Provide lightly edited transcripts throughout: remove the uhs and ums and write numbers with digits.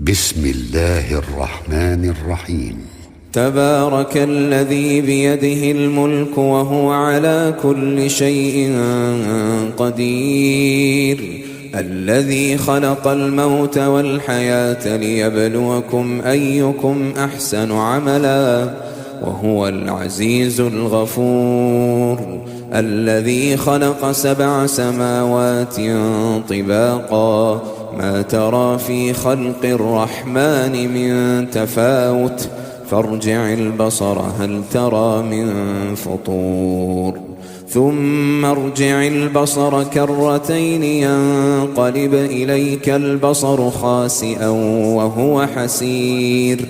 بسم الله الرحمن الرحيم. تبارك الذي بيده الملك وهو على كل شيء قدير، الذي خلق الموت والحياة ليبلوكم أيكم أحسن عملا وهو العزيز الغفور، الذي خلق 7 سماوات طباقا ما ترى في خلق الرحمن من تفاوت فارجع البصر هل ترى من فطور ثم ارجع البصر كرتين ينقلب إليك البصر خاسئا وهو حسير،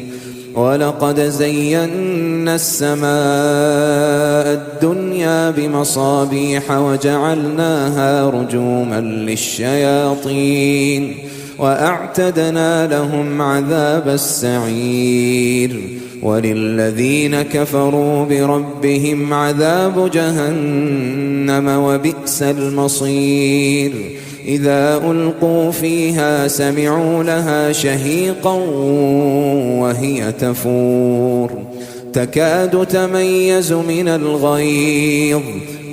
ولقد زينا السماء الدنيا بمصابيح وجعلناها رجوما للشياطين وأعتدنا لهم عذاب السعير، وللذين كفروا بربهم عذاب جهنم وبئس المصير، إذا ألقوا فيها سمعوا لها شهيقا وهي تفور تكاد تميز من الغيظ،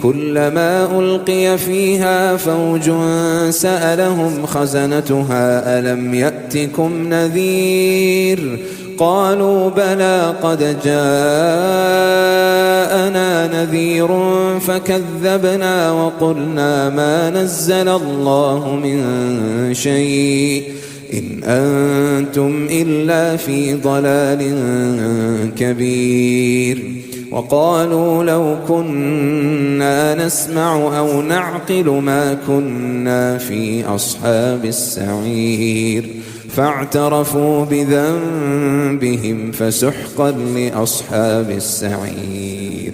كلما ألقي فيها فوج سألهم خزنتها ألم يأتكم نذير، قالوا بلى قد جاءنا نذير فكذبنا وقلنا ما نزل الله من شيء إن أنتم إلا في ضلال كبير، وقالوا لو كنا نسمع أو نعقل ما كنا في أصحاب السعير، فاعترفوا بذنبهم فسحقا لأصحاب السعير.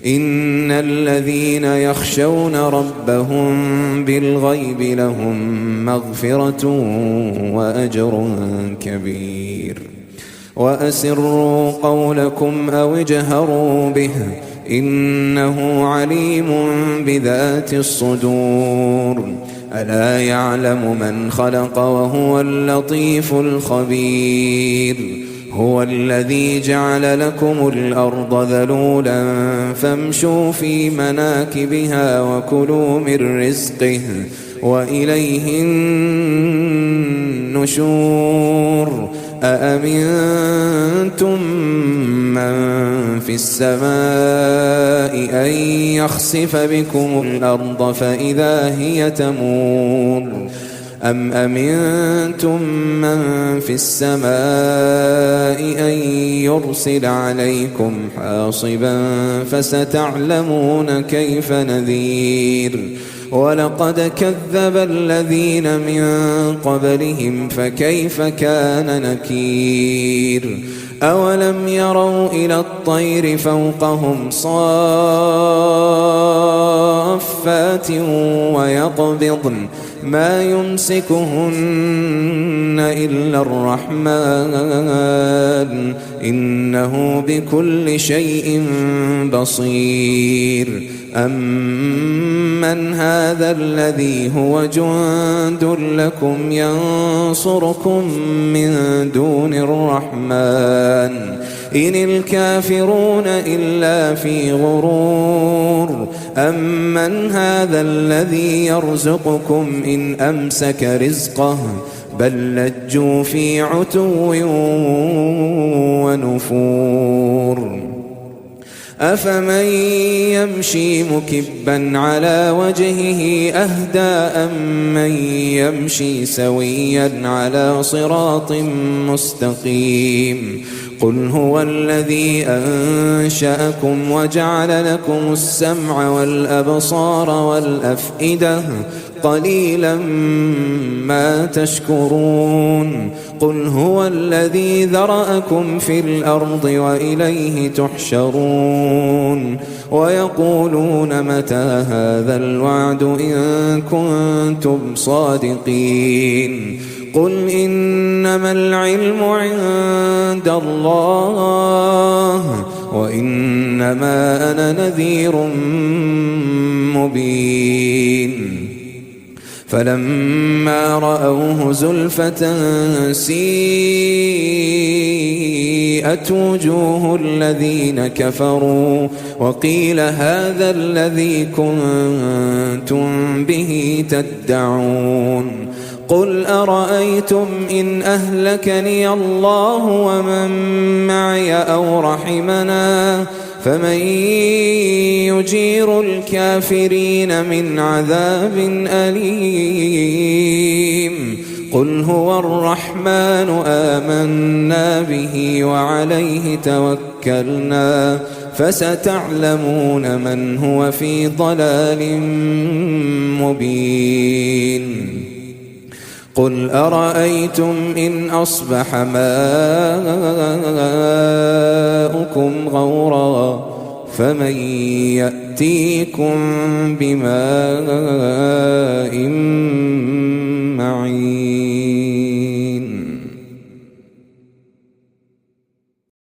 إن الذين يخشون ربهم بالغيب لهم مغفرة وأجر كبير، وأسروا قولكم أو اجهروا به إنه عليم بذات الصدور، ألا يعلم من خلق وهو اللطيف الخبير، هو الذي جعل لكم الأرض ذلولا فامشوا في مناكبها وكلوا من رزقه وإليه النشور، أأمنتم من في السماء أن يخسف بكم الأرض فإذا هي تمور، أم أمنتم من في السماء أن يرسل عليكم حاصبا فستعلمون كيف نذير، ولقد كذب الذين من قبلهم فكيف كان نكير، أولم يروا إلى الطير فوقهم صافات ويقبضن ما يمسكهن إلا الرحمن إنه بكل شيء بصير، أمن هذا الذي هو جند لكم ينصركم من دون الرحمن إن الكافرون إلا في غرور، أمن هذا الذي يرزقكم إن أمسك رزقه بل لجوا في عتو ونفور، أفمن يمشي مكبا على وجهه أهدى أمن يمشي سويا على صراط مستقيم، قل هو الذي أنشأكم وجعل لكم السمع والأبصار والأفئدة قليلا ما تشكرون، قل هو الذي ذرأكم في الأرض وإليه تحشرون، ويقولون متى هذا الوعد إن كنتم صادقين، قل إنما العلم عند الله وإنما أنا نذير مبين، فلما رأوه زلفة سيئت وجوه الذين كفروا وقيل هذا الذي كنتم به تدعون قل أرأيتم إن أهلكني الله ومن معي أو رحمنا فمن يجير الكافرين من عذاب أليم قل هو الرحمن آمنا به وعليه توكلنا فستعلمون من هو في ضلال مبين قل أرأيتم إن أصبح ماؤكم غورا فمن يأتيكم بماء معين